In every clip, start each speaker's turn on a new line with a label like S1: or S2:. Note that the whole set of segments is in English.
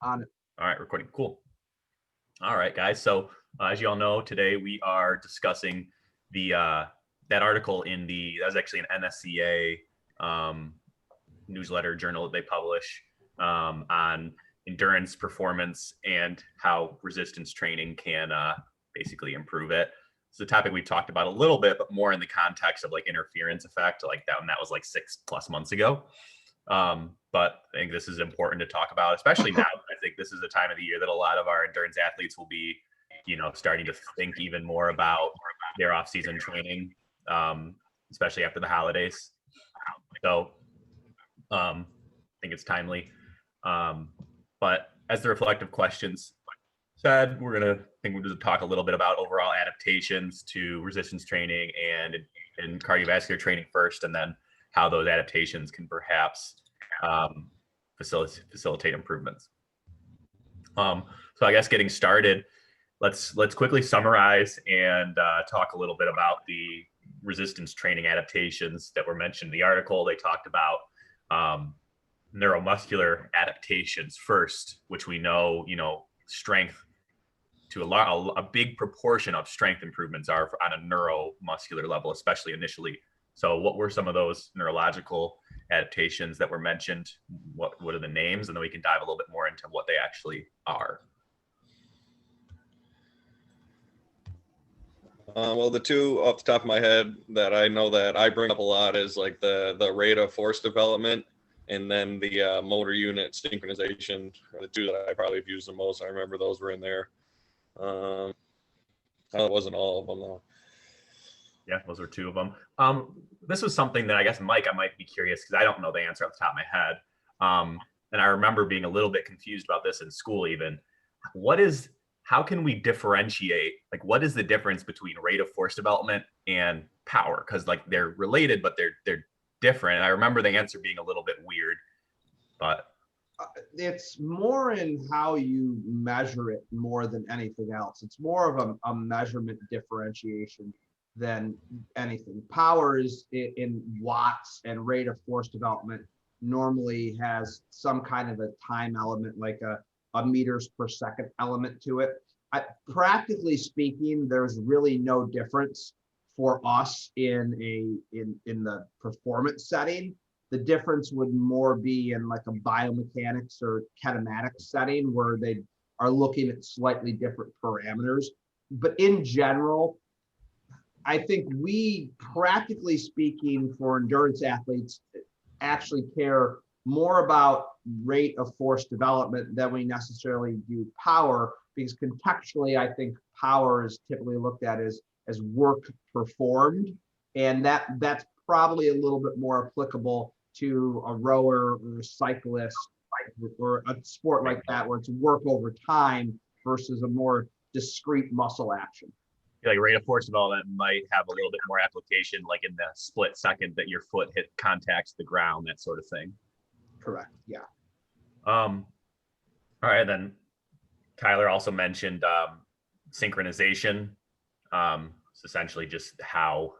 S1: On it.
S2: All right, recording. Cool. All right, guys. So as you all know, today we are discussing the that article in that was actually an NSCA newsletter journal that they publish on endurance performance and how resistance training can basically improve it. It's a topic we talked about a little bit, but more in the context of like interference effect, like that, and that was like 6+ months ago. But I think this is important to talk about, especially now. I think this is a time of the year that a lot of our endurance athletes will be, starting to think even more about their off-season training, especially after the holidays. So I think it's timely. But as the reflective questions said, we're going to talk a little bit about overall adaptations to resistance training and cardiovascular training first, and then how those adaptations can perhaps facilitate improvements. So I guess getting started, let's quickly summarize and talk a little bit about the resistance training adaptations that were mentioned in the article. They talked about neuromuscular adaptations first, which we know, strength to a big proportion of strength improvements are on a neuromuscular level, especially initially. So what were some of those neurological adaptations that were mentioned? What are the names? And then we can dive a little bit more into what they actually are.
S3: Well, the two off the top of my head that I know that I bring up a lot is like the rate of force development, and then the motor unit synchronization are the two that I probably have used the most. I remember those were in there. It wasn't all of them though.
S2: Yeah, those are two of them. This was something that I guess, Mike, I might be curious because I don't know the answer off the top of my head. And I remember being a little bit confused about this in school even. How can we differentiate, like what is the difference between rate of force development and power? Because like they're related, but they're different. And I remember the answer being a little bit weird, but
S1: It's more in how you measure it more than anything else. It's more of a measurement differentiation than anything. Power is in watts, and rate of force development normally has some kind of a time element, like a meters per second element to it. Practically speaking, there's really no difference for us in the performance setting. The difference would more be in like a biomechanics or kinematics setting where they are looking at slightly different parameters. But in general, I think we, practically speaking, for endurance athletes, actually care more about rate of force development than we necessarily do power, because contextually, I think power is typically looked at as work performed, and that's probably a little bit more applicable to a rower or a cyclist or a sport like that, where it's work over time versus a more discrete muscle action.
S2: Like rate of force development might have a little bit more application, like in the split second that your foot contacts the ground, that sort of thing.
S1: Correct. Yeah.
S2: All right. Then Tyler also mentioned synchronization. It's essentially just how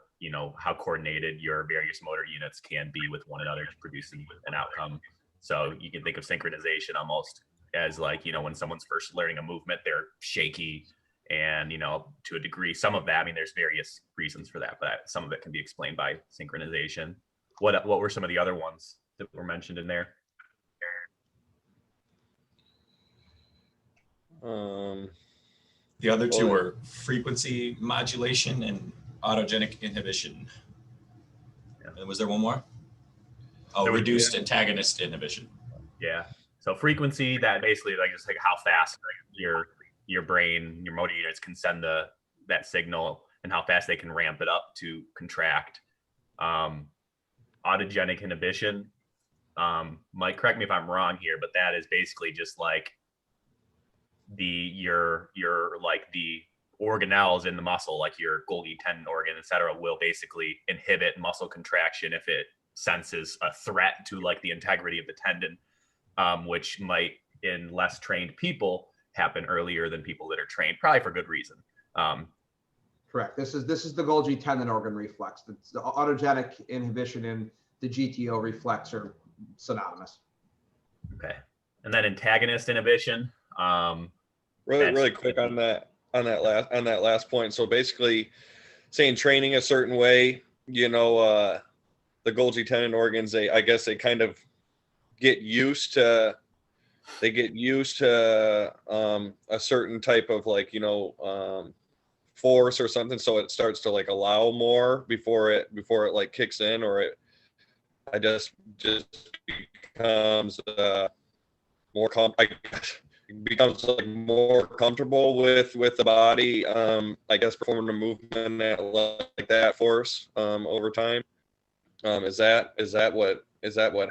S2: coordinated your various motor units can be with one another to produce an outcome. So you can think of synchronization almost as like, when someone's first learning a movement, they're shaky. And, to a degree, some of that, I mean, there's various reasons for that, but some of it can be explained by synchronization. What were some of the other ones that were mentioned in there?
S4: The other two were frequency modulation and autogenic inhibition.
S2: Yeah.
S4: And was there one more? Oh, reduced antagonist inhibition.
S2: Yeah. So frequency, that basically just like how fast your brain, your motor units can send that signal, and how fast they can ramp it up to contract. Autogenic inhibition, Mike, correct me if I'm wrong here, but that is basically just like your like the organelles in the muscle, like your Golgi tendon organ, etc., will basically inhibit muscle contraction if it senses a threat to like the integrity of the tendon, which might, in less trained people, happen earlier than people that are trained, probably for good reason.
S1: Correct. This is the Golgi tendon organ reflex. It's the autogenic inhibition and the GTO reflex are synonymous.
S2: Okay. And then antagonist inhibition.
S3: Really quick on that last point. So basically, saying training a certain way, you know, the Golgi tendon organs, I guess they kind of get used to a certain type of, like, you know, force or something, so it starts to like allow more before it like kicks in, or it just becomes more becomes like more comfortable with the body, I guess, performing a movement at like that force over time. Is that what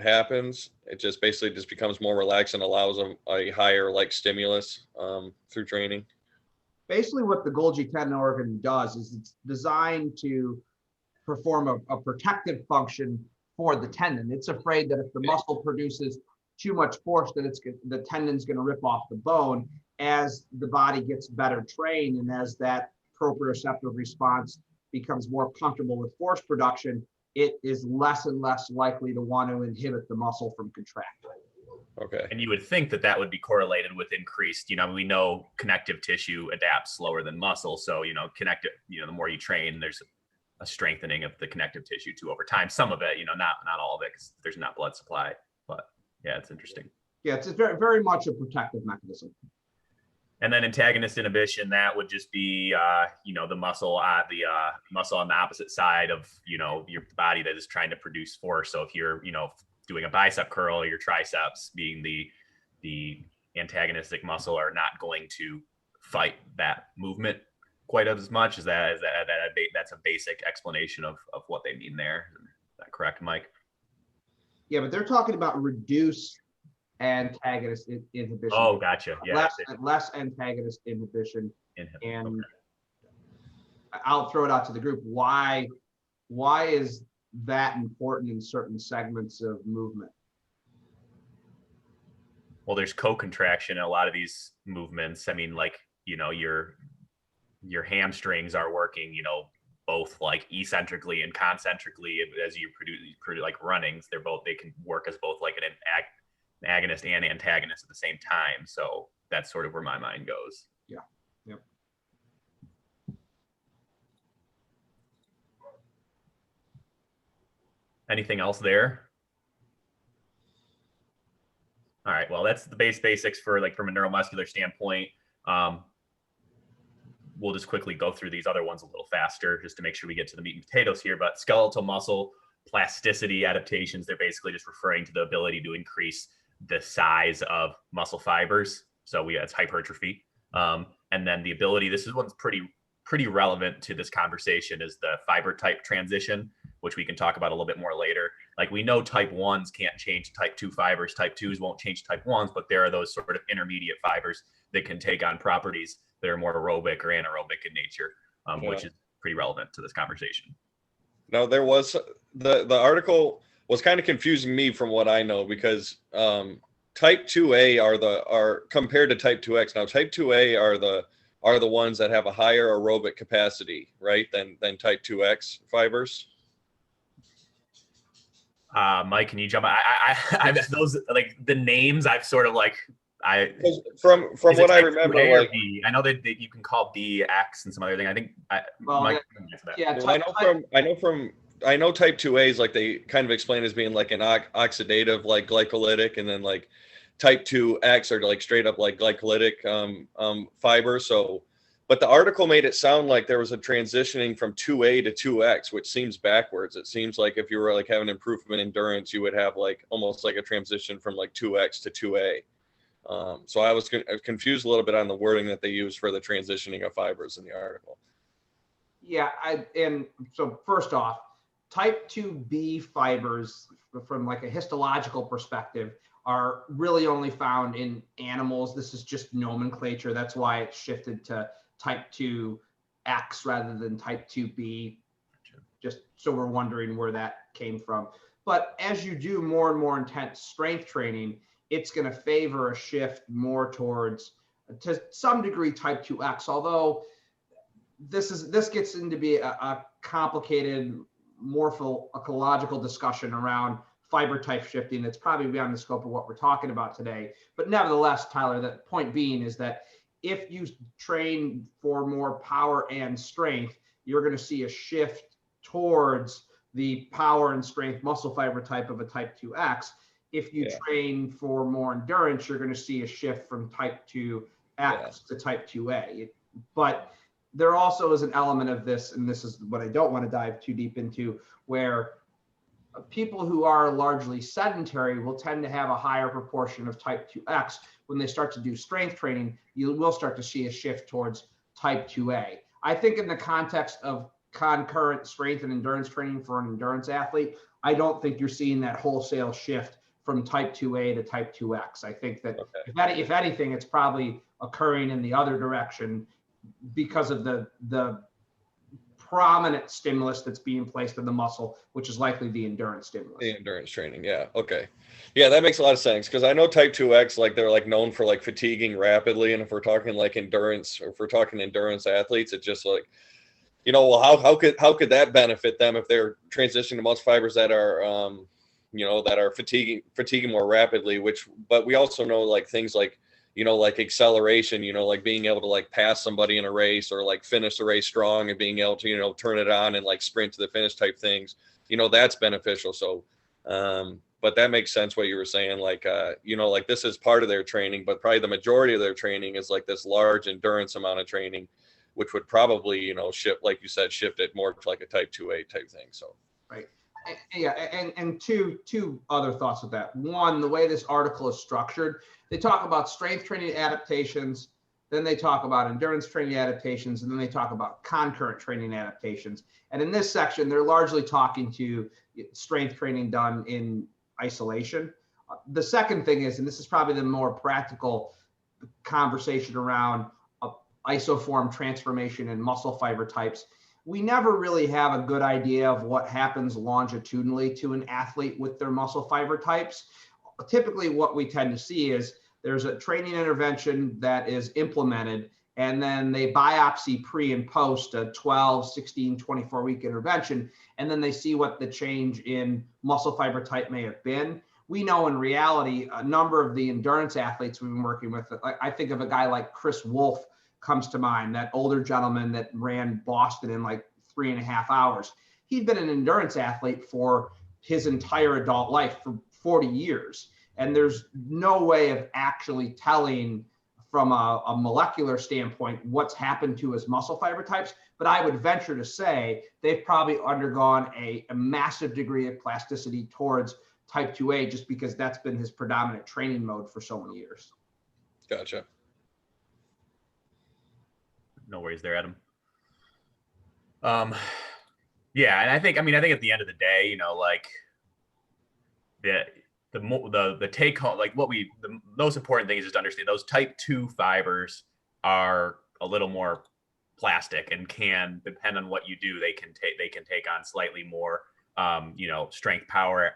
S3: happens? It just basically just becomes more relaxed and allows a higher like stimulus through training.
S1: Basically, what the Golgi tendon organ does is it's designed to perform a protective function for the tendon. It's afraid that if the muscle produces too much force, that the tendon's going to rip off the bone. As the body gets better trained and as that proprioceptive response becomes more comfortable with force production, it is less and less likely to want to inhibit the muscle from contracting.
S3: Okay.
S2: And you would think that that would be correlated with increased, you know, we know connective tissue adapts slower than muscle. So, you know, the more you train, there's a strengthening of the connective tissue too over time. Some of it, you know, not all of it, because there's not blood supply. But yeah, it's interesting.
S1: Yeah, it's very, very much a protective mechanism.
S2: And then antagonist inhibition, that would just be, you know, the muscle on the opposite side of, you know, your body that is trying to produce force. So if you're, you know, doing a bicep curl, your triceps being the antagonistic muscle are not going to fight that movement quite as much. That's a basic explanation of what they mean there. Is that correct, Mike?
S1: Yeah, but they're talking about reduced antagonist inhibition.
S2: Oh, gotcha. Yeah.
S1: Less antagonist inhibition. And
S2: okay.
S1: I'll throw it out to the group. Why is that important in certain segments of movement?
S2: Well, there's co-contraction in a lot of these movements. I mean, like, you know, your hamstrings are working, you know, both like eccentrically and concentrically as you produce like runnings. They can work as both like an agonist and antagonist at the same time. So that's sort of where my mind goes.
S1: Yeah. Yep.
S2: Anything else there? All right. Well, that's the basics for like from a neuromuscular standpoint. We'll just quickly go through these other ones a little faster just to make sure we get to the meat and potatoes here. But skeletal muscle plasticity adaptations, they're basically just referring to the ability to increase the size of muscle fibers. So it's hypertrophy. And then the ability, this is one's pretty relevant to this conversation, is the fiber type transition, which we can talk about a little bit more later. Like, we know type 1s can't change type 2 fibers, type 2s won't change type 1s, but there are those sort of intermediate fibers that can take on properties that are more aerobic or anaerobic in nature, which is pretty relevant to this conversation.
S3: Now, there was the article was kind of confusing me from what I know, because type 2A are compared to type 2X. Now, type 2A are the ones that have a higher aerobic capacity, right, than type 2X fibers.
S2: Mike, can you jump? I those, like, the names I've sort of like,
S3: from what I remember, like,
S2: B? I know that you can call B X and some other thing. I think Mike,
S1: yeah.
S3: Well, I know type 2As, like, they kind of explain as being like an oxidative, like glycolytic, and then like type 2X are like straight up like glycolytic fiber. So, but the article made it sound like there was a transitioning from 2A to 2X, which seems backwards. It seems like if you were like having improvement in endurance, you would have like almost like a transition from like 2X to 2A. So I was confused a little bit on the wording that they used for the transitioning of fibers in the article.
S1: Yeah, and so first off, type 2B fibers, from like a histological perspective, are really only found in animals. This is just nomenclature. That's why it's shifted to type 2X rather than type 2B, just so we're wondering where that came from. But as you do more and more intense strength training, it's going to favor a shift more towards, to some degree, type 2X, although this gets into be a complicated morphological discussion around fiber type shifting that's probably beyond the scope of what we're talking about today. But nevertheless, Tyler, the point being is that if you train for more power and strength, you're going to see a shift towards the power and strength muscle fiber type of a type 2X. If you train for more endurance, you're going to see a shift from type 2X to type 2A. But there also is an element of this, and this is what I don't want to dive too deep into, where people who are largely sedentary will tend to have a higher proportion of type 2X. When they start to do strength training, you will start to see a shift towards type 2A. I think in the context of concurrent strength and endurance training for an endurance athlete, I don't think you're seeing that wholesale shift from type 2A to type 2X. I think that if anything, it's probably occurring in the other direction because of the prominent stimulus that's being placed in the muscle, which is likely the endurance stimulus.
S3: The endurance training. Yeah. Okay. Yeah, that makes a lot of sense. Cause I know type 2X, like they're like known for like fatiguing rapidly. And if we're talking like endurance, or if we're talking endurance athletes, it's just like, you know, well, how could that benefit them if they're transitioning to muscle fibers that are, you know, that are fatiguing more rapidly, but we also know like things like, you know, like acceleration, you know, like being able to like pass somebody in a race or like finish the race strong and being able to, you know, turn it on and like sprint to the finish type things, you know, that's beneficial. So, but that makes sense what you were saying, like, you know, like this is part of their training, but probably the majority of their training is like this large endurance amount of training, which would probably, you know, shift, like you said, shift it more to like a type 2A type thing. So,
S1: right. Yeah, and two other thoughts with that. One, the way this article is structured, they talk about strength training adaptations, then they talk about endurance training adaptations, and then they talk about concurrent training adaptations. And in this section, they're largely talking to strength training done in isolation. The second thing is, and this is probably the more practical conversation around isoform transformation and muscle fiber types, we never really have a good idea of what happens longitudinally to an athlete with their muscle fiber types. Typically, what we tend to see is there's a training intervention that is implemented, and then they biopsy pre and post a 12, 16, 24-week intervention, and then they see what the change in muscle fiber type may have been. We know in reality, a number of the endurance athletes we've been working with, I think of a guy like Chris Wolf, comes to mind, that older gentleman that ran Boston in like 3.5 hours. He'd been an endurance athlete for his entire adult life for 40 years. And there's no way of actually telling from a molecular standpoint what's happened to his muscle fiber types. But I would venture to say they've probably undergone a massive degree of plasticity towards type 2A, just because that's been his predominant training mode for so many years.
S3: Gotcha.
S2: No worries there, Adam. Yeah, and I think at the end of the day, you know, like the take home, like the most important thing is just to understand those type 2 fibers are a little more plastic and can, depend on what you do, they can take on slightly more, you know, strength, power,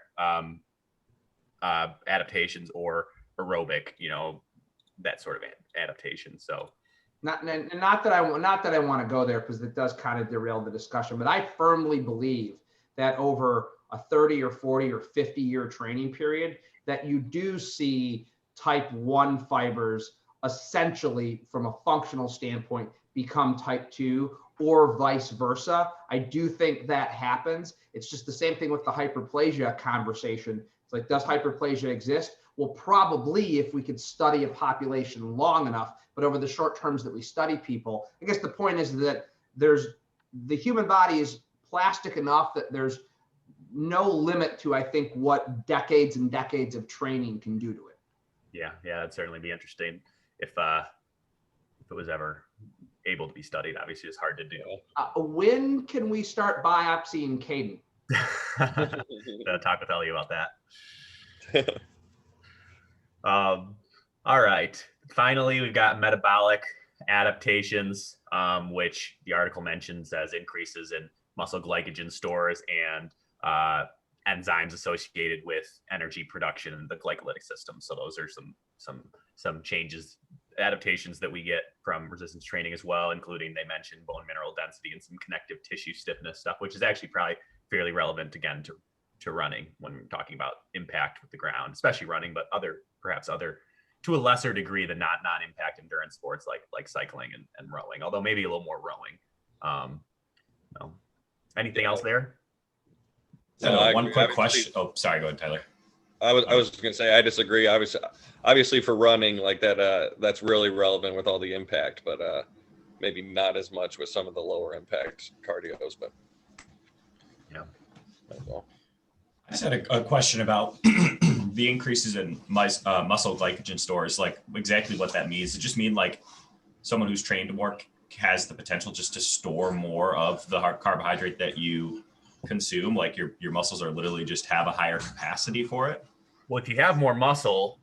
S2: adaptations, or aerobic, you know, that sort of adaptation. So.
S1: Not that I want to go there, because it does kind of derail the discussion, but I firmly believe that over a 30 or 40 or 50 year training period, that you do see type 1 fibers essentially from a functional standpoint become type 2, or vice versa. I do think that happens. It's just the same thing with the hyperplasia conversation. It's like, does hyperplasia exist? Well, probably, if we could study a population long enough, but over the short terms that we study people, I guess the point is that the human body is plastic enough that there's no limit to, I think, what decades and decades of training can do to it.
S2: Yeah, that'd certainly be interesting if it was ever able to be studied. Obviously, it's hard to do.
S1: When can we start biopsying Caden?
S2: Gotta talk with Ellie about that. All right. Finally, we've got metabolic adaptations, which the article mentions as increases in muscle glycogen stores and enzymes associated with energy production in the glycolytic system. So those are some changes, adaptations that we get from resistance training as well, including, they mentioned, bone mineral density and some connective tissue stiffness stuff, which is actually probably fairly relevant again to to running when we're talking about impact with the ground, especially running, but perhaps other to a lesser degree than non-impact endurance sports like cycling and rowing, although maybe a little more rowing. No. Anything else there?
S4: So one quick question. Oh, sorry. Go ahead, Tyler.
S3: I was going to say, I disagree. Obviously for running like that, that's really relevant with all the impact, but maybe not as much with some of the lower impact cardios, but
S2: yeah.
S3: That's all.
S4: I just had a question about the increases in muscle glycogen stores, like exactly what that means. Does it just mean like someone who's trained to work has the potential just to store more of the carbohydrate that you consume? Like your muscles are literally just have a higher capacity for it?
S2: Well, if you have more muscle,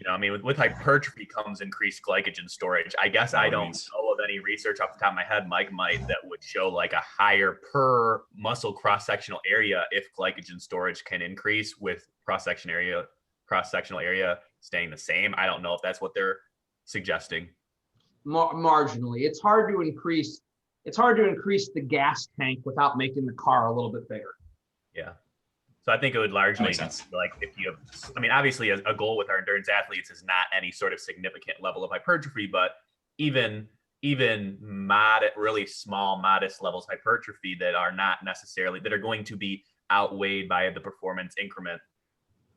S2: I mean, with hypertrophy comes increased glycogen storage. I guess I don't know of any research off the top of my head, Mike might, that would show like a higher per muscle cross-sectional area if glycogen storage can increase with cross-sectional area staying the same. I don't know if that's what they're suggesting.
S1: Marginally, it's hard to increase the gas tank without making the car a little bit bigger.
S2: Yeah. So I think it would largely like if you have, I mean, obviously a goal with our endurance athletes is not any sort of significant level of hypertrophy, but even really small, modest levels of hypertrophy that are not necessarily, that are going to be outweighed by the performance increment,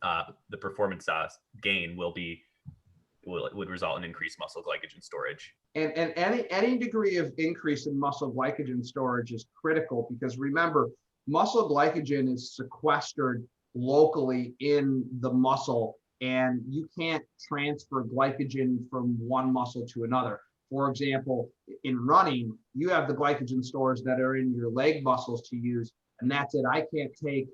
S2: the performance gain would result in increased muscle glycogen storage.
S1: And any degree of increase in muscle glycogen storage is critical, because remember, muscle glycogen is sequestered locally in the muscle, and you can't transfer glycogen from one muscle to another. For example, in running, you have the glycogen stores that are in your leg muscles to use, and that's it. I can't take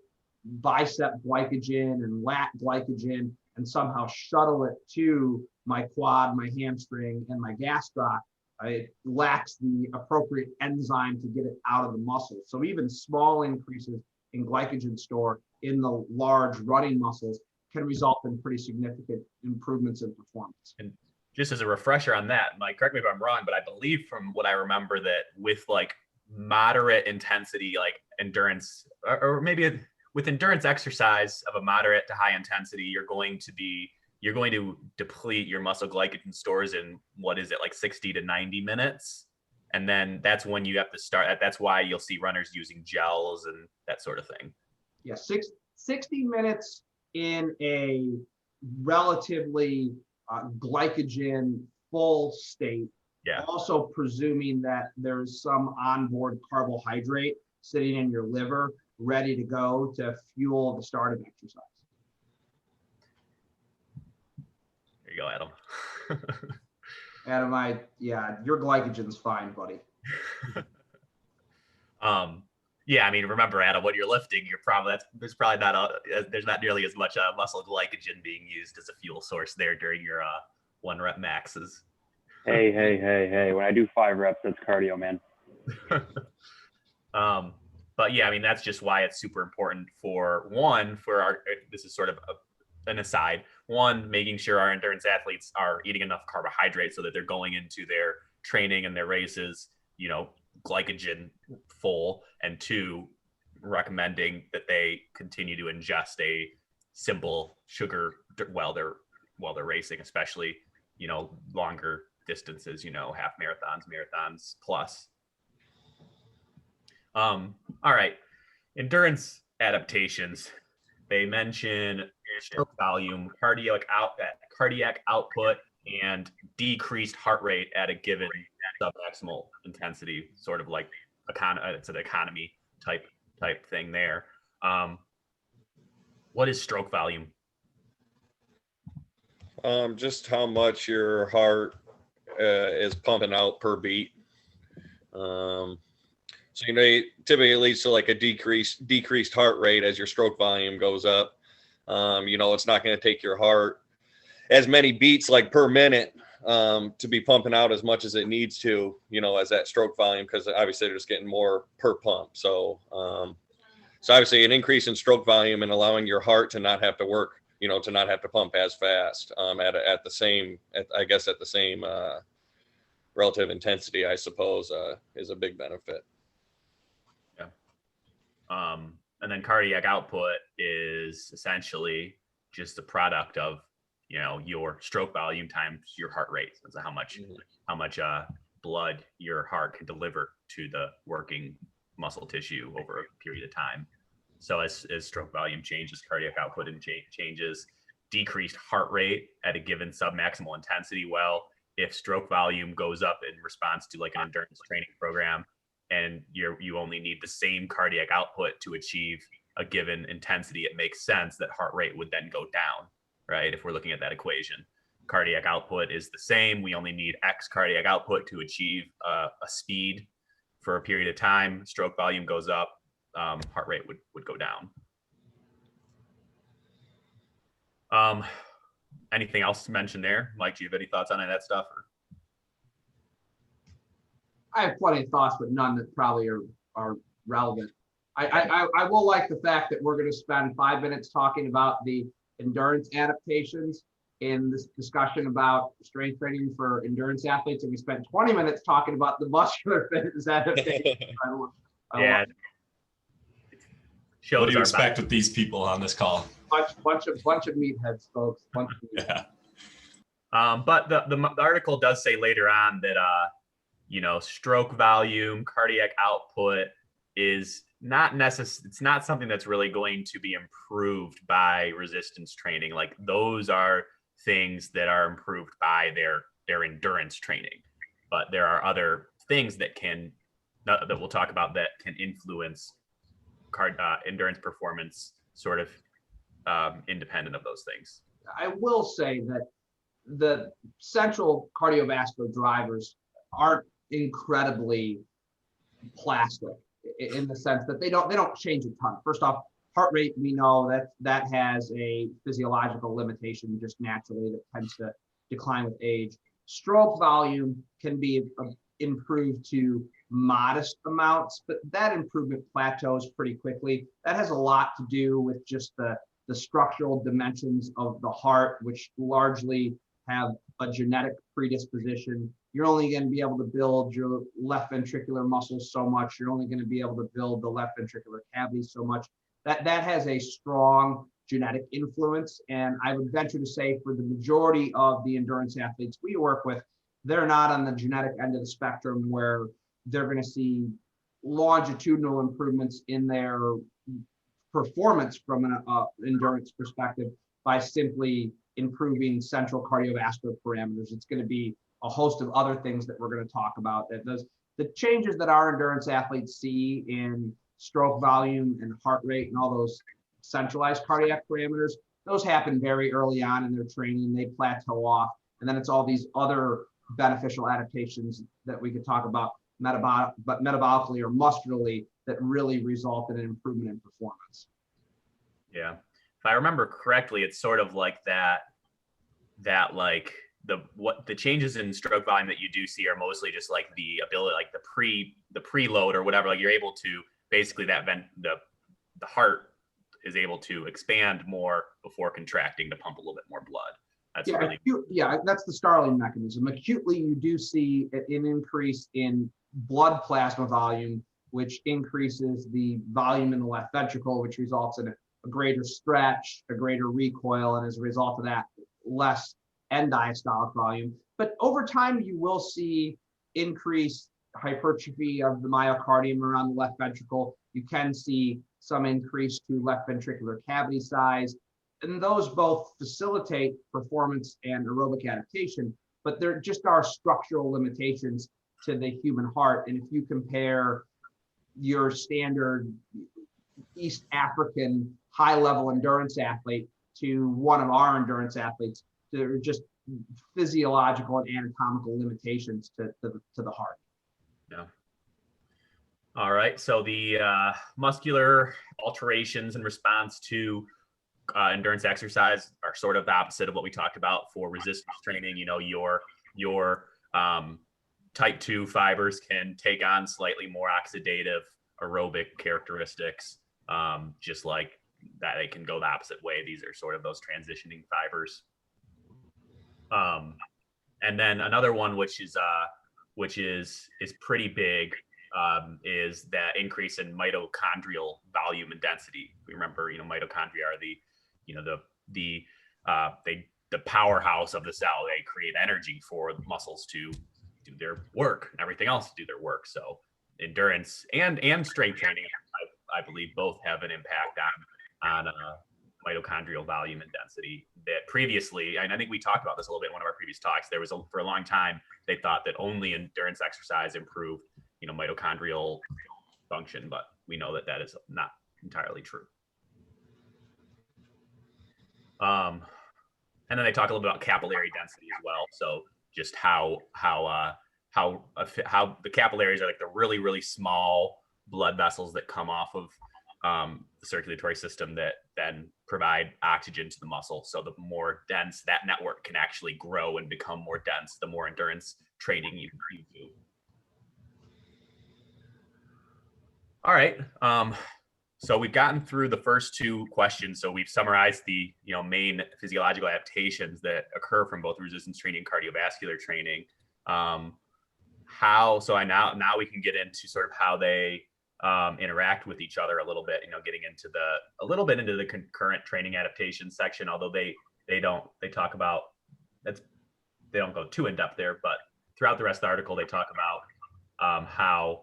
S1: bicep glycogen and lat glycogen and somehow shuttle it to my quad, my hamstring, and my gastroc. It lacks the appropriate enzyme to get it out of the muscle. So even small increases in glycogen store in the large running muscles can result in pretty significant improvements in performance.
S2: And just as a refresher on that, Mike, correct me if I'm wrong, but I believe from what I remember that with like moderate intensity, like endurance, or maybe with endurance exercise of a moderate to high intensity, you're going to deplete your muscle glycogen stores in, what is it, like 60 to 90 minutes. And then that's when you have to start. That's why you'll see runners using gels and that sort of thing.
S1: Yeah, 60 minutes in a relatively glycogen full state.
S2: Yeah.
S1: Also presuming that there's some onboard carbohydrate sitting in your liver ready to go to fuel the start of exercise.
S2: There you go, Adam.
S1: Adam, your glycogen's fine, buddy.
S2: Yeah, I mean, remember, Adam, when you're lifting, there's not nearly as much muscle glycogen being used as a fuel source there during your 1 rep maxes.
S5: Hey! When I do 5 reps, that's cardio, man.
S2: But yeah, I mean, that's just why it's super important this is sort of an aside. One, making sure our endurance athletes are eating enough carbohydrates so that they're going into their training and their races, glycogen full. And 2, recommending that they continue to ingest a simple sugar while they're racing, especially, longer distances, half marathons plus. All right. Endurance adaptations. They mention stroke volume, cardiac output, and decreased heart rate at a given submaximal intensity, sort of like it's an economy type thing there. What is stroke volume?
S3: Just how much your heart is pumping out per beat. So, it typically leads to like a decreased heart rate as your stroke volume goes up. It's not going to take your heart as many beats like per minute to be pumping out as much as it needs to, as that stroke volume, because obviously they're just getting more per pump. So obviously an increase in stroke volume and allowing your heart to not have to work, to not have to pump as fast at the same relative intensity, I suppose, is a big benefit.
S2: Yeah. And then cardiac output is essentially just the product of, your stroke volume times your heart rate. So how much blood your heart can deliver to the working muscle tissue over a period of time. So as stroke volume changes, cardiac output and changes. Decreased heart rate at a given submaximal intensity. Well, if stroke volume goes up in response to like an endurance training program, and you only need the same cardiac output to achieve a given intensity, it makes sense that heart rate would then go down, right? If we're looking at that equation, cardiac output is the same. We only need X cardiac output to achieve a speed for a period of time. Stroke volume goes up, heart rate would go down. Anything else to mention there? Mike, do you have any thoughts on any of that stuff? Or?
S1: I have plenty of thoughts, but none that probably are relevant. I will like the fact that we're going to spend 5 minutes talking about the endurance adaptations in this discussion about strength training for endurance athletes, and we spent 20 minutes talking about the muscular fitness adaptations.
S2: Yeah.
S4: What do you expect with these people on this call?
S1: Bunch of meatheads, folks.
S4: Yeah.
S2: But the article does say later on that stroke volume, cardiac output is not necessary. It's not something that's really going to be improved by resistance training. Like those are things that are improved by their endurance training. But there are other things that we'll talk about that can influence endurance performance sort of independent of those things.
S1: I will say that the central cardiovascular drivers aren't incredibly plastic in the sense that they don't change a ton. First off, heart rate, we know that has a physiological limitation just naturally that tends to decline with age. Stroke volume can be improved to modest amounts, but that improvement plateaus pretty quickly. That has a lot to do with just the structural dimensions of the heart, which largely have a genetic predisposition. You're only going to be able to build your left ventricular muscles so much. You're only going to be able to build the left ventricular cavity so much. That has a strong genetic influence. And I would venture to say for the majority of the endurance athletes we work with, they're not on the genetic end of the spectrum where they're going to see longitudinal improvements in their performance from an endurance perspective by simply improving central cardiovascular parameters. It's going to be a host of other things that we're going to talk about. The changes that our endurance athletes see in stroke volume and heart rate and all those centralized cardiac parameters, those happen very early on in their training. They plateau off, and then it's all these other beneficial adaptations that we could talk about metabolically or muscularly that really result in an improvement in performance.
S2: Yeah, if I remember correctly, it's sort of like that like the changes in stroke volume that you do see are mostly just like the ability, like the preload or whatever. Like you're able to basically the heart is able to expand more before contracting to pump a little bit more blood. That's the Starling mechanism. Acutely, you do see an increase in blood plasma volume, which increases the volume in the left ventricle, which results in a greater stretch, a greater recoil, and as a result of that, less end diastolic volume. But over time, you will see increased hypertrophy of the myocardium around the left ventricle. You can see some increase to left ventricular cavity size. And those both facilitate performance and aerobic adaptation, but there just are structural limitations to the human heart. And if you compare your standard East African high-level endurance athlete to one of our endurance athletes, there are just physiological and anatomical limitations to the heart. Yeah. All right. So the muscular alterations in response to endurance exercise are sort of the opposite of what we talked about for resistance training. Your type 2 fibers can take on slightly more oxidative aerobic characteristics, just like that. They can go the opposite way. These are sort of those transitioning fibers. And then another one, which is pretty big, is that increase in mitochondrial volume and density. We remember, mitochondria are the powerhouse of the cell. They create energy for the muscles to do their work and everything else to do their work. So endurance and strength training, I believe, both have an impact on mitochondrial volume and density. That previously, and I think we talked about this a little bit in one of our previous talks, for a long time they thought that only endurance exercise improved mitochondrial function, but we know that is not entirely true. And then they talk a little bit about capillary density as well. So just how the capillaries are like the really, really small blood vessels that come off of the circulatory system that then provide oxygen to the muscle. So the more dense that network can actually grow and become more dense, the more endurance training you do. All right. So we've gotten through the first two questions. So we've summarized the main physiological adaptations that occur from both resistance training and cardiovascular training. Now we can get into sort of how they interact with each other a little bit. Getting into the concurrent training adaptation section. Although they don't talk about that's they don't go too in depth there, but throughout the rest of the article they talk about how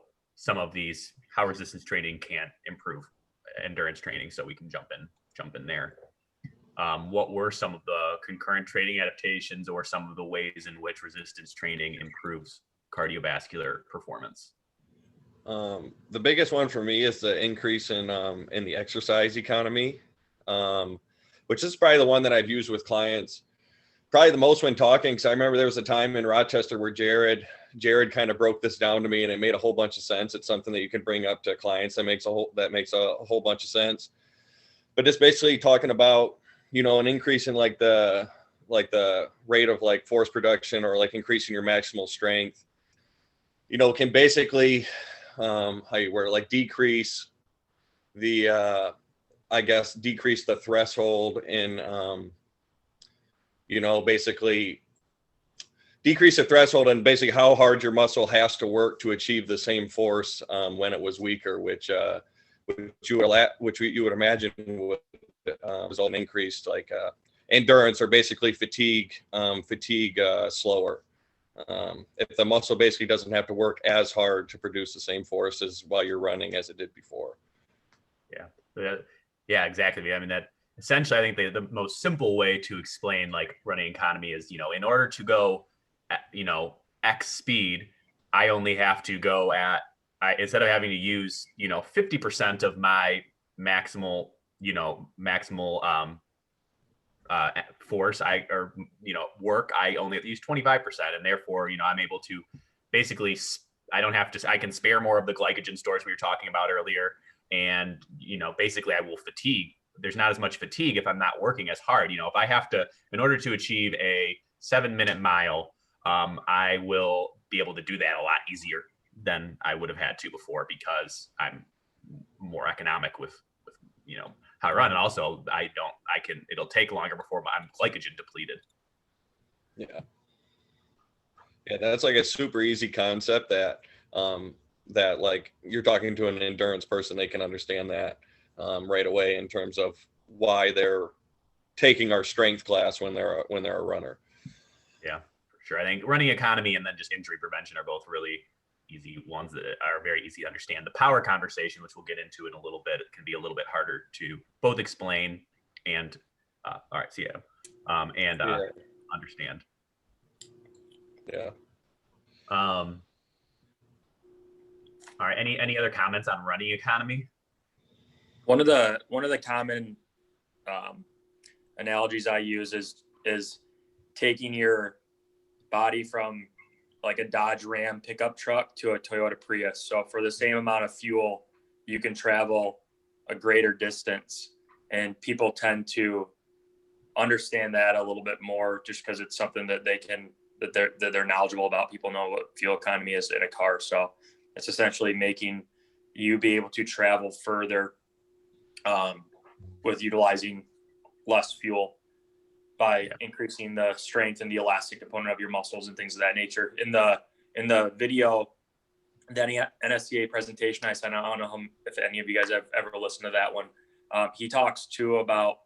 S2: resistance training can improve endurance training. So we can jump in there. What were some of the concurrent training adaptations or some of the ways in which resistance training improves cardiovascular performance?
S3: The biggest one for me is the increase in the exercise economy, which is probably the one that I've used with clients probably the most when talking. Because I remember there was a time in Rochester where Jared kind of broke this down to me, and it made a whole bunch of sense. It's something that you can bring up to clients that makes a whole bunch of sense. But just basically talking about an increase in like the rate of like force production or like increasing your maximal strength, can basically decrease the decrease the threshold in basically decrease the threshold and basically how hard your muscle has to work to achieve the same force when it was weaker, which you would imagine would result in increased like endurance or basically fatigue slower. If the muscle basically doesn't have to work as hard to produce the same forces while you're running as it did before.
S2: Yeah, exactly. I mean, that essentially, I think the most simple way to explain like running economy is, in order to go at, X speed, I only have to go instead of having to use, 50% of my maximal force work, I only have to use 25%. And therefore, I'm able to basically, I can spare more of the glycogen stores we were talking about earlier. And, basically I will fatigue. There's not as much fatigue if I'm not working as hard. If I have to, in order to achieve a 7-minute mile, I will be able to do that a lot easier than I would have had to before because I'm more economic with how I run. And also it'll take longer before I'm glycogen depleted.
S3: Yeah, that's like a super easy concept that like you're talking to an endurance person, they can understand that right away in terms of why they're taking our strength class when they're a runner.
S2: Yeah, for sure. I think running economy and then just injury prevention are both really easy ones that are very easy to understand. The power conversation, which we'll get into in a little bit, it can be a little bit harder to both explain and understand.
S3: Yeah.
S2: All right. Any other comments on running economy?
S6: One of the common analogies I use is taking your body from like a Dodge Ram pickup truck to a Toyota Prius. So for the same amount of fuel, you can travel a greater distance, and people tend to understand that a little bit more just because it's something that they're knowledgeable about. People know what fuel economy is in a car. So it's essentially making you be able to travel further with utilizing less fuel by increasing the strength and the elastic component of your muscles and things of that nature. In the video the NSCA presentation I sent out, I don't know if any of you guys have ever listened to that one. He talks too about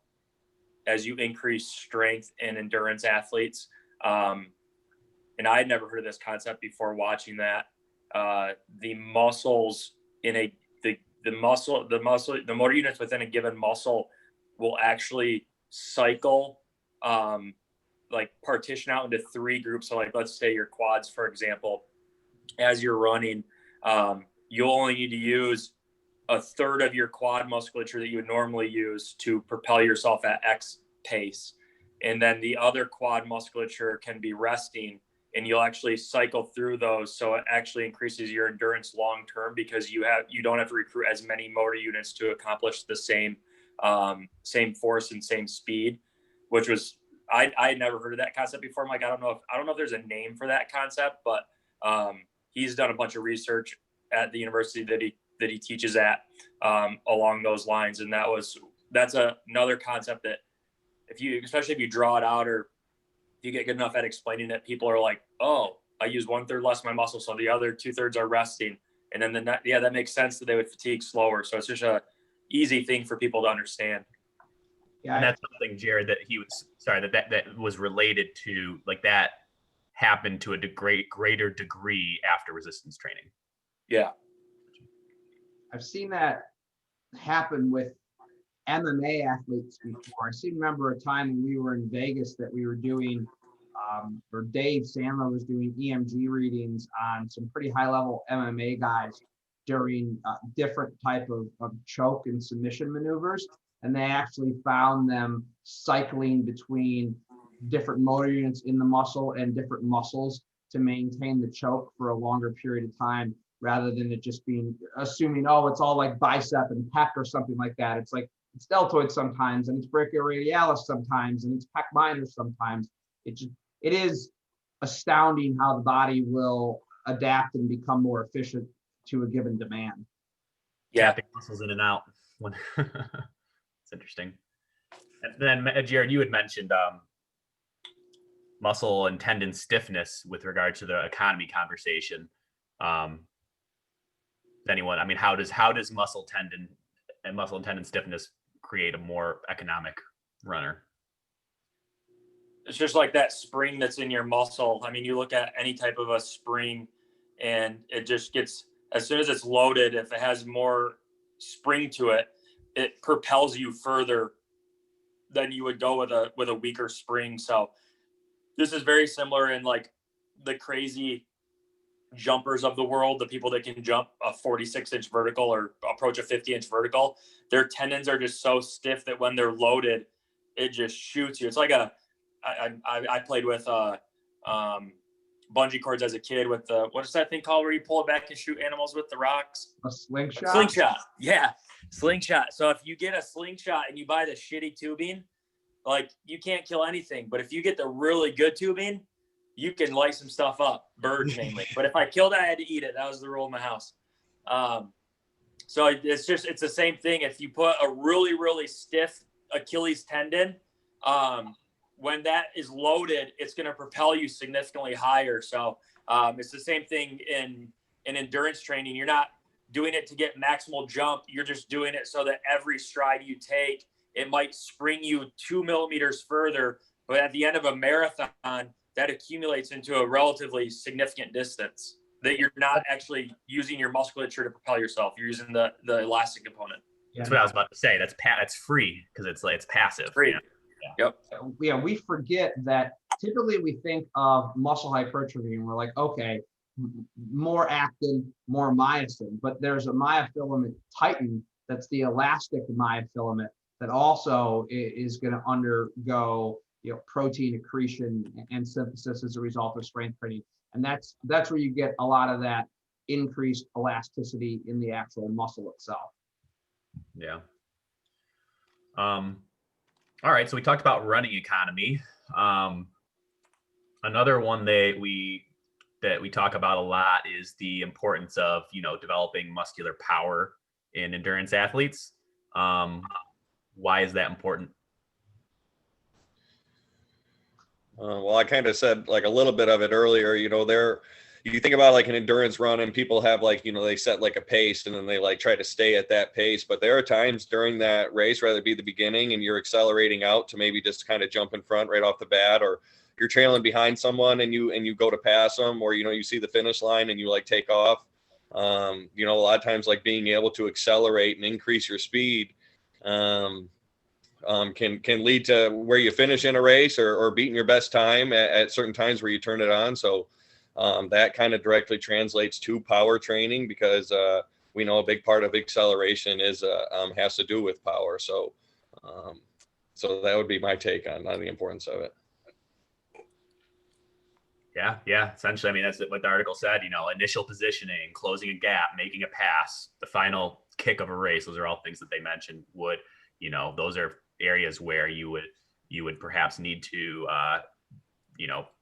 S6: as you increase strength in endurance athletes. And I had never heard of this concept before watching that. The muscles in the motor units within a given muscle will actually cycle, like partition out into 3 groups. So like, let's say your quads, for example, as you're running, you'll only need to use a third of your quad musculature that you would normally use to propel yourself at X pace. And then the other quad musculature can be resting, and you'll actually cycle through those. So it actually increases your endurance long-term because you don't have to recruit as many motor units to accomplish the same force and same speed, which was, I had never heard of that concept before. I'm like, I don't know if there's a name for that concept, but he's done a bunch of research at the university that he teaches at along those lines. And that's another concept that especially if you draw it out or you get good enough at explaining it, people are like, oh, I use 1/3 less of my muscle, so the other 2/3 are resting. And then that makes sense that they would fatigue slower. So it's just a easy thing for people to understand.
S2: Yeah, and that's something, Jared, that was related to, like, that happened to a greater degree after resistance training.
S6: Yeah.
S1: I've seen that happen with MMA athletes before. I remember a time when we were in Vegas that we were doing, or Dave Sandler was doing EMG readings on some pretty high-level MMA guys during different type of choke and submission maneuvers. And they actually found them cycling between different motor units in the muscle and different muscles to maintain the choke for a longer period of time, rather than it just being assuming, oh, it's all like bicep and pec or something like that. It's like, it's deltoid sometimes, and it's brachioradialis sometimes, and it's pec minor sometimes. It is astounding how the body will adapt and become more efficient to a given demand.
S2: Yeah, tapping muscles in and out. It's interesting. And then, Jared, you had mentioned muscle and tendon stiffness with regard to the economy conversation. How does muscle and tendon stiffness create a more economic runner?
S6: It's just like that spring that's in your muscle. I mean, you look at any type of a spring and it just gets, as soon as it's loaded, if it has more spring to it, it propels you further than you would go with a weaker spring. So this is very similar in like the crazy jumpers of the world, the people that can jump a 46-inch vertical or approach a 50-inch vertical. Their tendons are just so stiff that when they're loaded, it just shoots you. It's like I played with bungee cords as a kid with what is that thing called where you pull it back and shoot animals with the rocks?
S1: A slingshot?
S6: Slingshot. Yeah. Slingshot. So if you get a slingshot and you buy the shitty tubing, like, you can't kill anything. But if you get the really good tubing, you can light some stuff up, birds mainly. But if I killed it, I had to eat it. That was the rule in my house. So it's the same thing. If you put a really, really stiff Achilles tendon, when that is loaded, it's going to propel you significantly higher. So it's the same thing in endurance training. You're not doing it to get maximal jump. You're just doing it so that every stride you take, it might spring you 2 millimeters further. But at the end of a marathon, that accumulates into a relatively significant distance that you're not actually using your musculature to propel yourself. You're using the elastic component.
S2: That's what I was about to say. That's free because it's passive.
S6: Free.
S2: Yeah.
S6: Yep.
S1: Yeah, we forget that typically we think of muscle hypertrophy and we're like, okay, more actin, more myosin, but there's a myofilament titin that's the elastic myofilament that also is going to undergo protein accretion and synthesis as a result of strength training. And that's where you get a lot of that increased elasticity in the actual muscle itself.
S2: Yeah. All right. So we talked about running economy. Another one that we talk about a lot is the importance of, developing muscular power in endurance athletes. Why is that important?
S3: Well, I kind of said like a little bit of it earlier. you think about like an endurance run and people have like, they set like a pace and then they like try to stay at that pace. But there are times during that race, whether it be the beginning and you're accelerating out to maybe just kind of jump in front right off the bat, or you're trailing behind someone and you go to pass them, or, you see the finish line and you like take off. A lot of times like being able to accelerate and increase your speed can lead to where you finish in a race or beating your best time at certain times where you turn it on. So that kind of directly translates to power training, because we know a big part of acceleration has to do with power. So that would be my take on the importance of it.
S2: Yeah. Essentially, I mean, that's what the article said, initial positioning, closing a gap, making a pass, the final kick of a race. Those are all things that they mentioned those are areas where you would perhaps need to,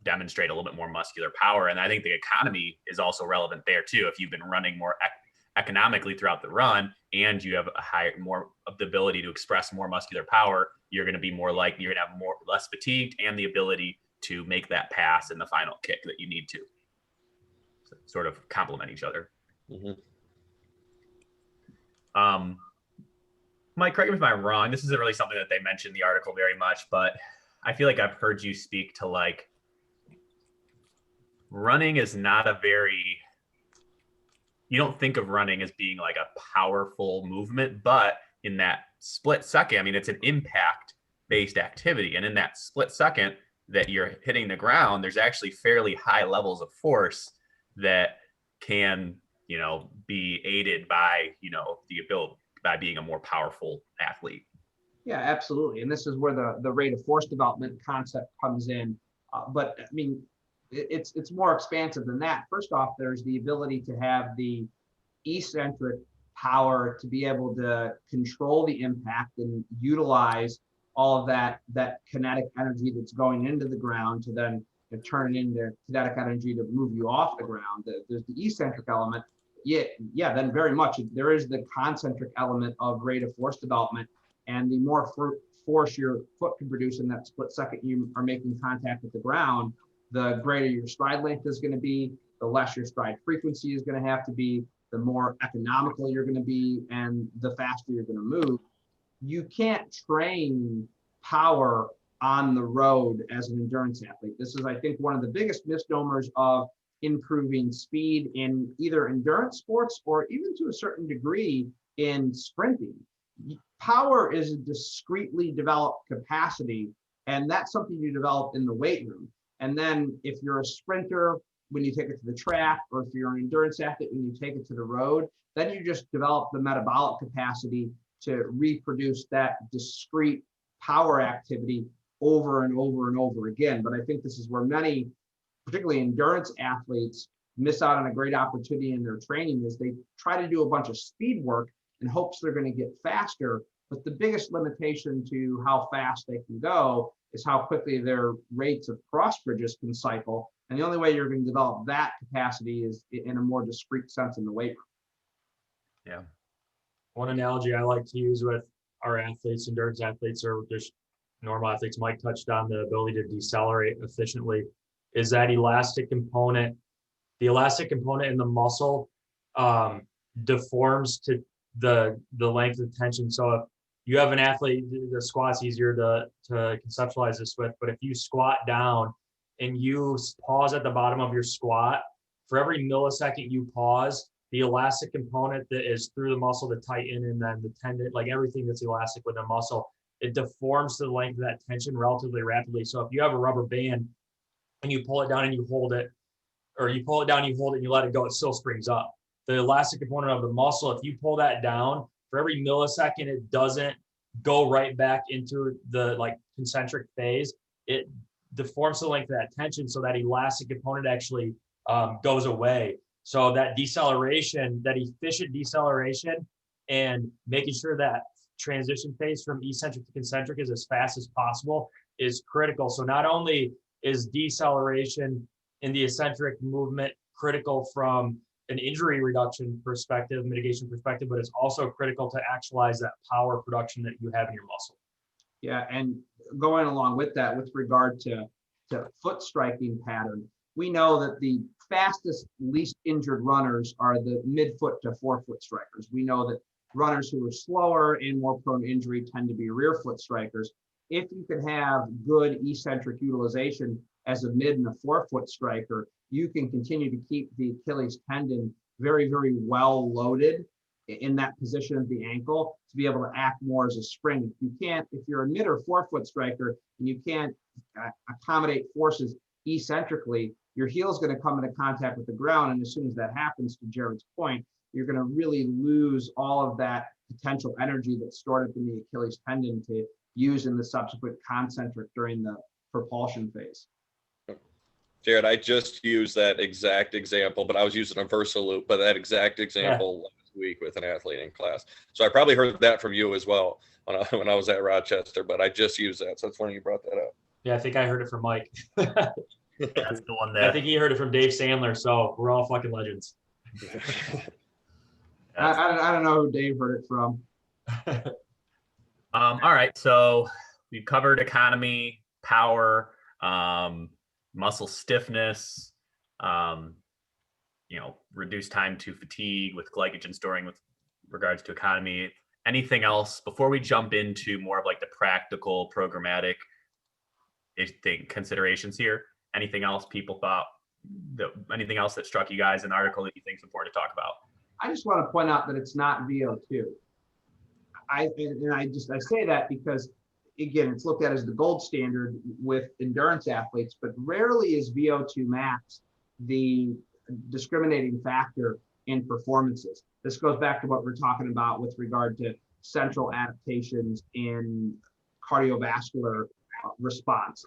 S2: demonstrate a little bit more muscular power. And I think the economy is also relevant there too. If you've been running more economically throughout the run and you have more of the ability to express more muscular power, you're going to be more likely, you're going to have less fatigued and the ability to make that pass in the final kick that you need to. So sort of complement each other.
S3: Mm-hmm.
S2: Mike, correct me if I'm wrong. This isn't really something that they mentioned in the article very much, but I feel like I've heard you speak to like running is not you don't think of running as being like a powerful movement, but in that split second, I mean, it's an impact based activity. And in that split second that you're hitting the ground, there's actually fairly high levels of force that can, be aided by, the ability by being a more powerful athlete.
S1: Yeah, absolutely. And this is where the rate of force development concept comes in. But I mean, it's more expansive than that. First off, there's the ability to have the eccentric power to be able to control the impact and utilize all of that kinetic energy that's going into the ground to then turn it into kinetic energy to move you off the ground. There's the eccentric element. Yeah, then very much there is the concentric element of rate of force development. And the more force your foot can produce in that split second you are making contact with the ground, the greater your stride length is going to be, the less your stride frequency is going to have to be, the more economical you're going to be, and the faster you're going to move. You can't train power on the road as an endurance athlete. This is, I think, one of the biggest misnomers of improving speed in either endurance sports or even to a certain degree in sprinting. Power is a discretely developed capacity, and that's something you develop in the weight room. And then if you're a sprinter, when you take it to the track, or if you're an endurance athlete, when you take it to the road, then you just develop the metabolic capacity to reproduce that discrete power activity over and over and over again. But I think this is where many, particularly endurance athletes, miss out on a great opportunity in their training, is they try to do a bunch of speed work in hopes they're going to get faster. But the biggest limitation to how fast they can go is how quickly their rates of cross bridges can cycle. And the only way you're going to develop that capacity is in a more discrete sense in the weight room.
S2: Yeah.
S6: One analogy I like to use with our athletes, endurance athletes, or just normal athletes, Mike touched on the ability to decelerate efficiently, is that elastic component. The elastic component in the muscle deforms to the length of tension. So if you have an athlete, the squat's easier to conceptualize this with, but if you squat down and you pause at the bottom of your squat, for every millisecond you pause, the elastic component that is through the muscle to tighten, and then the tendon, like everything that's elastic with a muscle, it deforms to the length of that tension relatively rapidly. So if you have a rubber band and you pull it down and you hold it, or you pull it down, you hold it and you let it go, it still springs up. The elastic component of the muscle, if you pull that down, for every millisecond it doesn't go right back into the concentric phase, it deforms the length of that tension, so that elastic component actually goes away. So that deceleration, that efficient deceleration, and making sure that transition phase from eccentric to concentric is as fast as possible is critical. So not only is deceleration in the eccentric movement critical from an injury reduction perspective, mitigation perspective, but it's also critical to actualize that power production that you have in your muscle.
S1: Yeah, and going along with that, with regard to foot striking pattern, we know that the fastest, least injured runners are the midfoot to forefoot strikers. We know that runners who are slower and more prone to injury tend to be rear foot strikers. If you can have good eccentric utilization as a mid and a forefoot striker, you can continue to keep the Achilles tendon very, very well loaded in that position of the ankle to be able to act more as a spring. If you're a mid or forefoot striker and you can't accommodate forces eccentrically, your heel is going to come into contact with the ground. And as soon as that happens, to Jared's point, you're going to really lose all of that potential energy that's stored up in the Achilles tendon to use in the subsequent concentric during the propulsion phase.
S3: Jared, I just used that exact example, but I was using a Versa loop, but that exact example last week with an athlete in class. So I probably heard that from you as well when I was at Rochester, but I just used that. So it's funny you brought that up.
S7: Yeah, I think I heard it from Mike.
S2: That's the one
S7: I
S2: that
S7: think he heard it from Dave Sandler. So we're all fucking legends.
S1: I don't know who Dave heard it from.
S2: all right, so we've covered economy, power, muscle stiffness, reduced time to fatigue with glycogen storing with regards to economy. Anything else before we jump into more of like the practical programmatic considerations here? Anything else people thought anything else that struck you guys in the article that you think is important to talk about?
S1: I just want to point out that it's not VO2. I say that because, again, it's looked at as the gold standard with endurance athletes, but rarely is VO2 max the discriminating factor in performances. This goes back to what we're talking about with regard to central adaptations in cardiovascular response.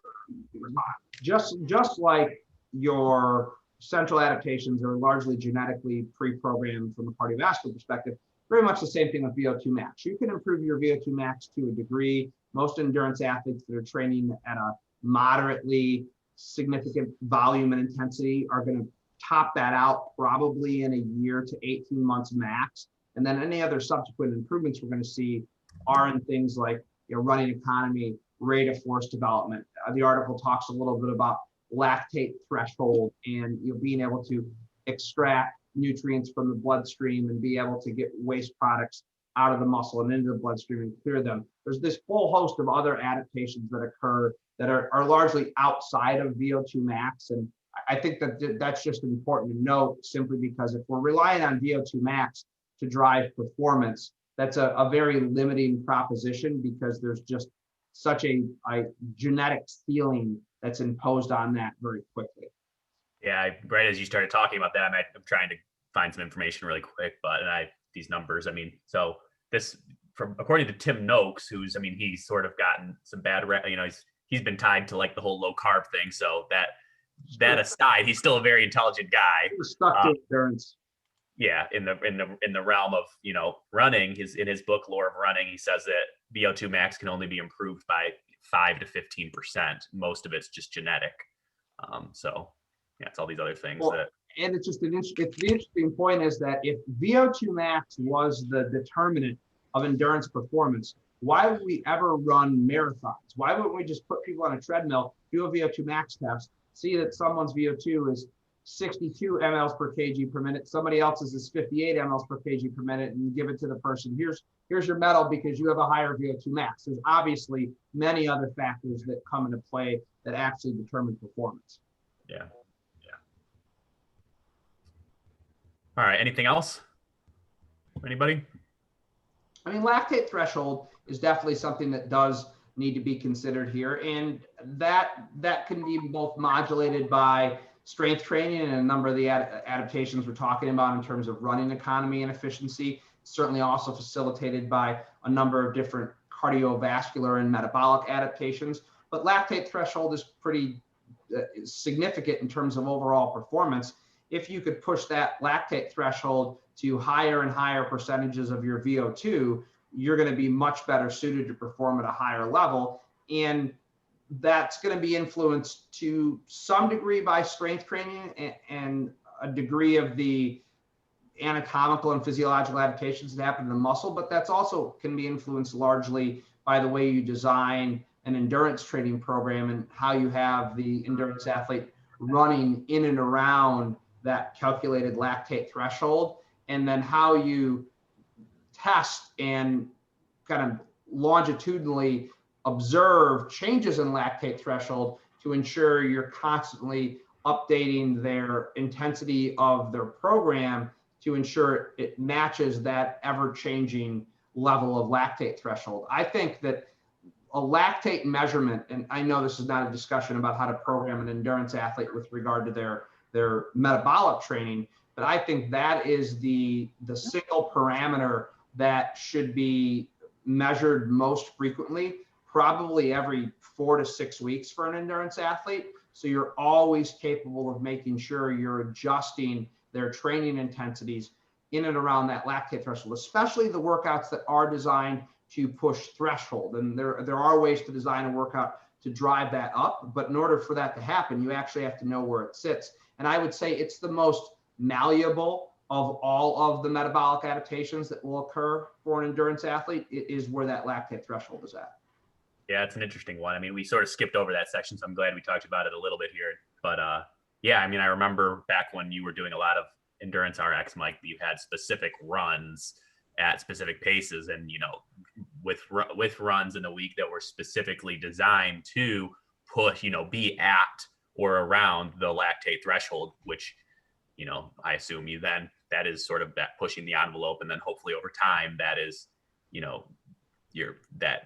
S1: Just like your central adaptations are largely genetically pre-programmed from a cardiovascular perspective, very much the same thing with VO2 max. You can improve your VO2 max to a degree. Most endurance athletes that are training at a moderately significant volume and intensity are going to top that out probably in a year to 18 months max. And then any other subsequent improvements we're going to see are in things like running economy, rate of force development. The article talks a little bit about lactate threshold and being able to extract nutrients from the bloodstream and be able to get waste products out of the muscle and into the bloodstream and clear them. There's this whole host of other adaptations that occur that are largely outside of VO2 max. And I think that that's just important to note, simply because if we're relying on VO2 max to drive performance, that's a very limiting proposition, because there's just such a genetic ceiling that's imposed on that very quickly.
S2: Yeah, right as you started talking about that, I'm trying to find some information really quick, but these numbers, so this, from according to Tim Noakes, who's, he's sort of gotten some bad, he's been tied to like the whole low carb thing. So that aside, he's still a very intelligent guy.
S1: He was stuck to endurance.
S2: Yeah, in the realm of running, in his book Lore of Running, he says that VO2 max can only be improved by 5 to 15%. Most of it's just genetic. So yeah, it's all these other things
S1: and it's just the interesting point is that if VO2 max was the determinant of endurance performance, why would we ever run marathons? Why wouldn't we just put people on a treadmill, do a VO2 max test, see that someone's VO2 is 62 mLs per kg per minute, somebody else's is 58 mLs per kg per minute, and give it to the person. Here's your medal because you have a higher VO2 max. There's obviously many other factors that come into play that actually determine performance.
S2: Yeah. All right. Anything else? Anybody?
S1: Lactate threshold is definitely something that does need to be considered here, and that can be both modulated by strength training and a number of the adaptations we're talking about in terms of running economy and efficiency. Certainly also facilitated by a number of different cardiovascular and metabolic adaptations. But lactate threshold is pretty significant in terms of overall performance. If you could push that lactate threshold to higher and higher percentages of your VO2, you're going to be much better suited to perform at a higher level. And that's going to be influenced to some degree by strength training and a degree of the anatomical and physiological adaptations that happen in the muscle, but that's also can be influenced largely by the way you design an endurance training program and how you have the endurance athlete running in and around that calculated lactate threshold, and then how you test and kind of longitudinally observe changes in lactate threshold to ensure you're constantly updating their intensity of their program to ensure it matches that ever-changing level of lactate threshold. I think that a lactate measurement, and I know this is not a discussion about how to program an endurance athlete with regard to their metabolic training, but I think that is the single parameter that should be measured most frequently, probably every 4 to 6 weeks for an endurance athlete. So you're always capable of making sure you're adjusting their training intensities in and around that lactate threshold, especially the workouts that are designed to push threshold. And there are ways to design a workout to drive that up, but in order for that to happen, you actually have to know where it sits. And I would say it's the most malleable of all of the metabolic adaptations that will occur for an endurance athlete. It is where that lactate threshold is at.
S2: Yeah, it's an interesting one. I mean, we sort of skipped over that section, so I'm glad we talked about it a little bit here. But yeah, I mean, I remember back when you were doing a lot of endurance RX, Mike, you had specific runs at specific paces, and with runs in the week that were specifically designed to push, be at or around the lactate threshold, which I assume that is sort of that pushing the envelope, and then hopefully over time that is that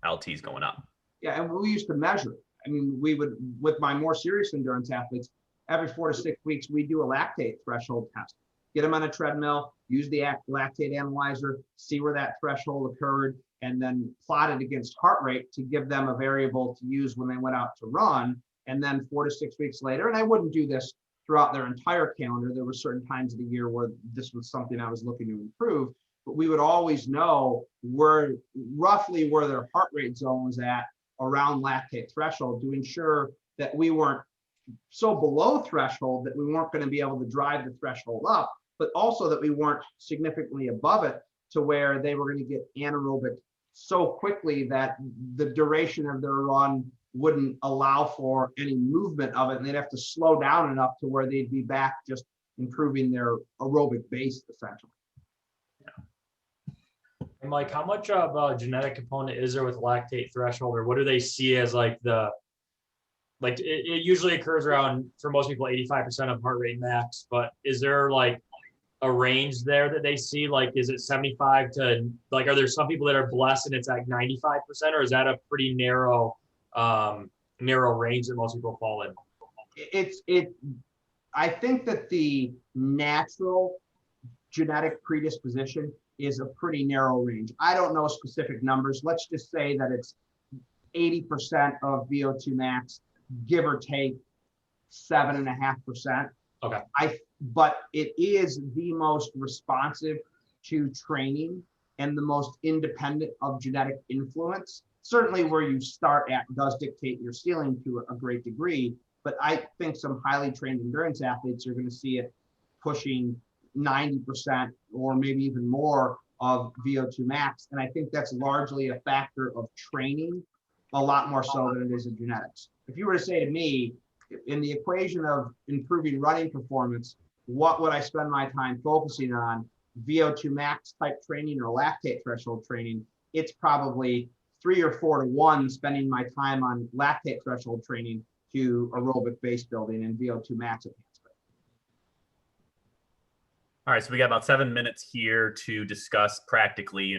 S2: LT is going up.
S1: Yeah, and we used to measure it. I mean, we would, with my more serious endurance athletes, every 4 to 6 weeks, we do a lactate threshold test. Get them on a treadmill, use the lactate analyzer, see where that threshold occurred, and then plot it against heart rate to give them a variable to use when they went out to run. And then 4 to 6 weeks later, and I wouldn't do this throughout their entire calendar. There were certain times of the year where this was something I was looking to improve, but we would always know roughly where their heart rate zone was at around lactate threshold to ensure that we weren't so below threshold that we weren't going to be able to drive the threshold up, but also that we weren't significantly above it to where they were going to get anaerobic so quickly that the duration of their run wouldn't allow for any movement of it, and they'd have to slow down enough to where they'd be back just improving their aerobic base essentially.
S7: And Mike, how much of a genetic component is there with lactate threshold, or what do they see as like it usually occurs around, for most people, 85% of heart rate max, but is there like a range there that they see? Like, is it 75 to, like, are there some people that are blessed and it's like 95%, or is that a pretty narrow range that most people fall in?
S1: I think that the natural genetic predisposition is a pretty narrow range. I don't know specific numbers. Let's just say that it's 80% of VO2 max, give or take 7.5%.
S7: Okay.
S1: But it is the most responsive to training and the most independent of genetic influence. Certainly where you start at does dictate your ceiling to a great degree, but I think some highly trained endurance athletes are going to see it pushing 90% or maybe even more of VO2 max. And I think that's largely a factor of training, a lot more so than it is in genetics. If you were to say to me, in the equation of improving running performance, what would I spend my time focusing on? VO2 max type training or lactate threshold training? It's probably 3 or 4 to 1 spending my time on lactate threshold training to aerobic base building and VO2 max enhancement.
S2: All right, so we got about 7 minutes here to discuss practically,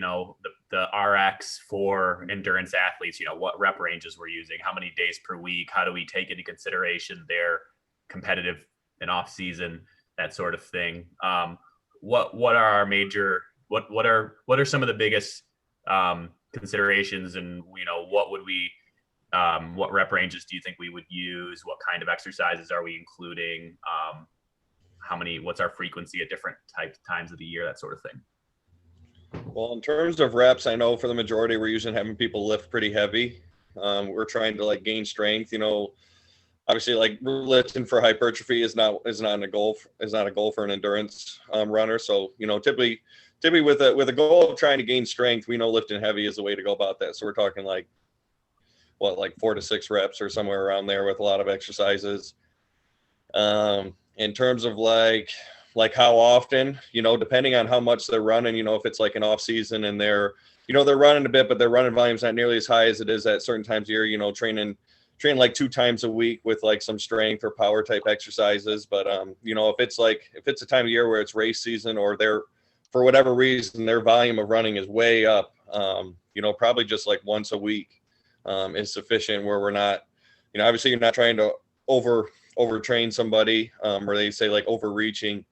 S2: the RX for endurance athletes, what rep ranges we're using, how many days per week, how do we take into consideration their competitive and off season, that sort of thing. What are our major, what are some of the biggest considerations, and what would we, what rep ranges do you think we would use? What kind of exercises are we including? What's our frequency at different times of the year, that sort of thing?
S3: Well, in terms of reps, I know for the majority, we're usually having people lift pretty heavy. We're trying to gain strength, obviously lifting for hypertrophy is not a goal for an endurance runner. So, typically with a goal of trying to gain strength, we know lifting heavy is the way to go about that. So we're talking 4 to 6 reps or somewhere around there with a lot of exercises. In terms of like how often, depending on how much they're running, if it's like an off season and they're running a bit, but their running volume's not nearly as high as it is at certain times of year, train like 2 times a week with like some strength or power type exercises. But, if it's a time of year where it's race season or they're, for whatever reason, their volume of running is way up, probably just like once a week is sufficient, where we're not, obviously you're not trying to overtrain somebody, or they say like overreaching,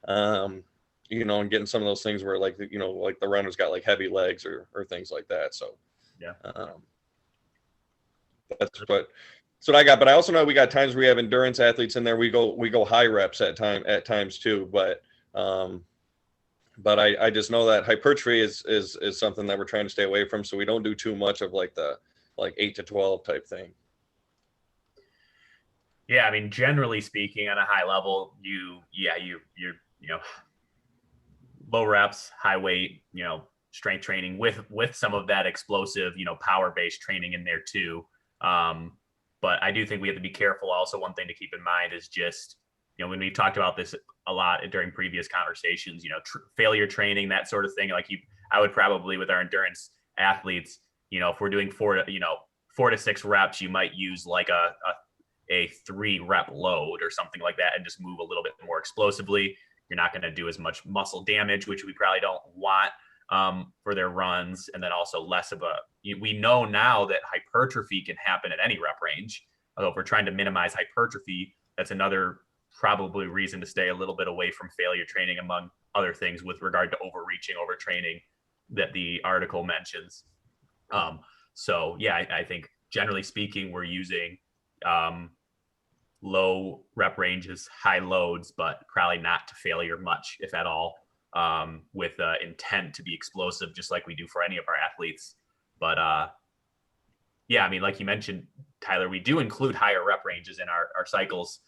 S3: and getting some of those things where like like the runner's got like heavy legs or things like that. So
S2: Yeah.
S3: That's what I got. But I also know we got times where we have endurance athletes in there. We go high reps at times too. But I just know that hypertrophy is something that we're trying to stay away from. So we don't do too much of like the 8 to 12 type thing.
S2: Yeah, I mean, generally speaking, on a high level, you're low reps, high weight, strength training with some of that explosive, power-based training in there too. But I do think we have to be careful. Also, one thing to keep in mind is just, when we talked about this a lot during previous conversations, failure training, that sort of thing. Like I would probably, with our endurance athletes, if we're doing 4 to 6 reps, you might use like a 3 rep load or something like that and just move a little bit more explosively. You're not going to do as much muscle damage, which we probably don't want for their runs. And then also less of we know now that hypertrophy can happen at any rep range. Although if we're trying to minimize hypertrophy, that's another probably reason to stay a little bit away from failure training, among other things with regard to overreaching, overtraining that the article mentions. So yeah, I think generally speaking, we're using low rep ranges, high loads, but probably not to failure much, if at all, with intent to be explosive, just like we do for any of our athletes. But yeah, I mean, like you mentioned, Tyler, we do include higher rep ranges in our cycles.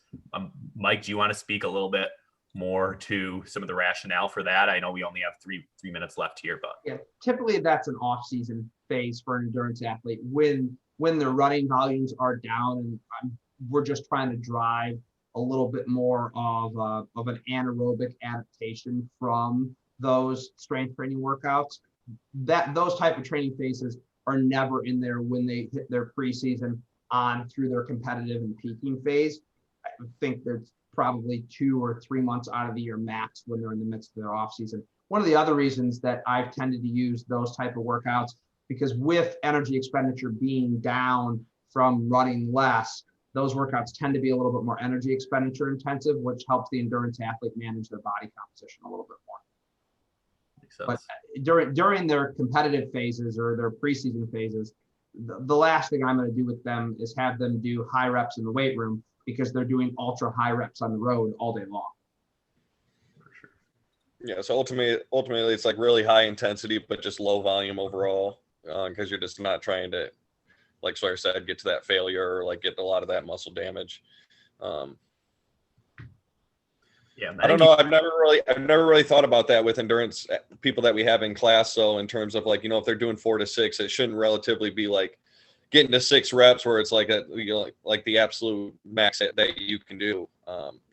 S2: Mike, do you want to speak a little bit more to some of the rationale for that? I know we only have three minutes left here, but
S1: yeah, typically that's an off-season phase for an endurance athlete when their running volumes are down and we're just trying to drive a little bit more of an anaerobic adaptation from those strength training workouts. Those type of training phases are never in there when they hit their preseason on through their competitive and peaking phase. I think there's probably 2 or 3 months out of the year max when they're in the midst of their off season. One of the other reasons that I've tended to use those type of workouts, because with energy expenditure being down from running less, those workouts tend to be a little bit more energy expenditure intensive, which helps the endurance athlete manage their body composition a little bit more. But during their competitive phases or their preseason phases, the last thing I'm going to do with them is have them do high reps in the weight room, because they're doing ultra high reps on the road all day long.
S2: for sure.
S3: Yeah. So ultimately it's like really high intensity, but just low volume overall, because you're just not trying to, like Sawyer said, get to that failure or like get a lot of that muscle damage.
S2: Yeah,
S3: I don't know. I've never really thought about that with endurance people that we have in class. So in terms of like, if they're doing 4 to 6, it shouldn't relatively be like getting to 6 reps where it's like like the absolute max that you can do.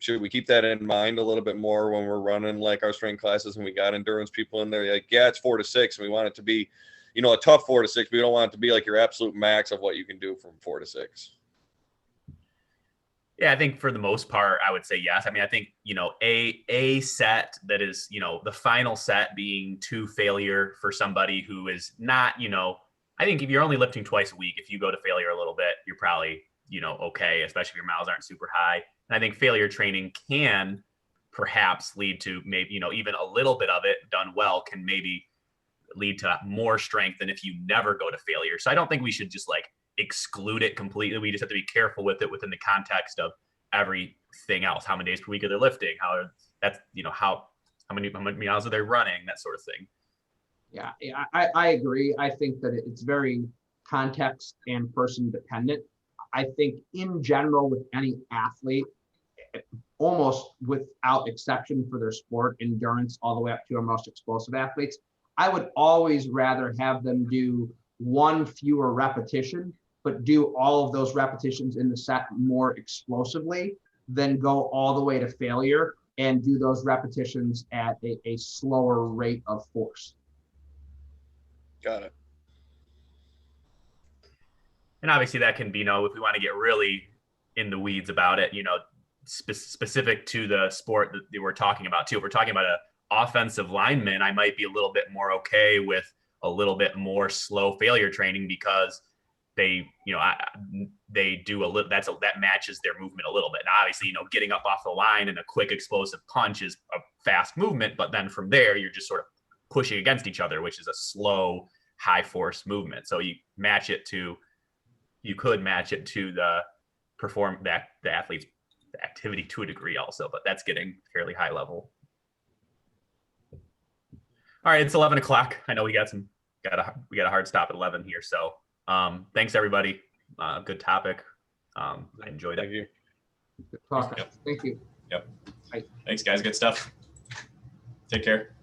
S3: Should we keep that in mind a little bit more when we're running like our strength classes and we got endurance people in there? Like, yeah, it's 4 to 6 and we want it to be, a tough 4 to 6, but we don't want it to be like your absolute max of what you can do from 4 to 6.
S2: Yeah, I think for the most part, I would say yes. I mean, I think, a set that is, the final set being to failure for somebody who is not, I think if you're only lifting twice a week, if you go to failure a little bit, you're probably, okay, especially if your miles aren't super high. And I think failure training can perhaps lead to maybe, even a little bit of it done well can maybe lead to more strength than if you never go to failure. So I don't think we should just like exclude it completely. We just have to be careful with it within the context of everything else. How many days per week are they lifting? How many miles are they running? That sort of thing.
S1: Yeah, I agree. I think that it's very context and person dependent. I think in general with any athlete, almost without exception for their sport, endurance all the way up to our most explosive athletes, I would always rather have them do 1 fewer repetition, but do all of those repetitions in the set more explosively than go all the way to failure and do those repetitions at a slower rate of force.
S3: Got it.
S2: And obviously that can be, if we want to get really in the weeds about it, specific to the sport that we're talking about too. If we're talking about an offensive lineman, I might be a little bit more okay with a little bit more slow failure training because they do a little, that matches their movement a little bit. Now, obviously, getting up off the line and a quick explosive punch is a fast movement, but then from there, you're just sort of pushing against each other, which is a slow, high force movement. So you could match it to the athlete's activity to a degree also, but that's getting fairly high level. All right, it's 11 o'clock. I know we got a hard stop at 11 here. So thanks everybody. Good topic. I enjoyed it.
S3: Thank you.
S1: Good talk.
S4: Yep.
S1: Thank you.
S4: Yep.
S1: Bye.
S4: Thanks guys. Good stuff. Take care.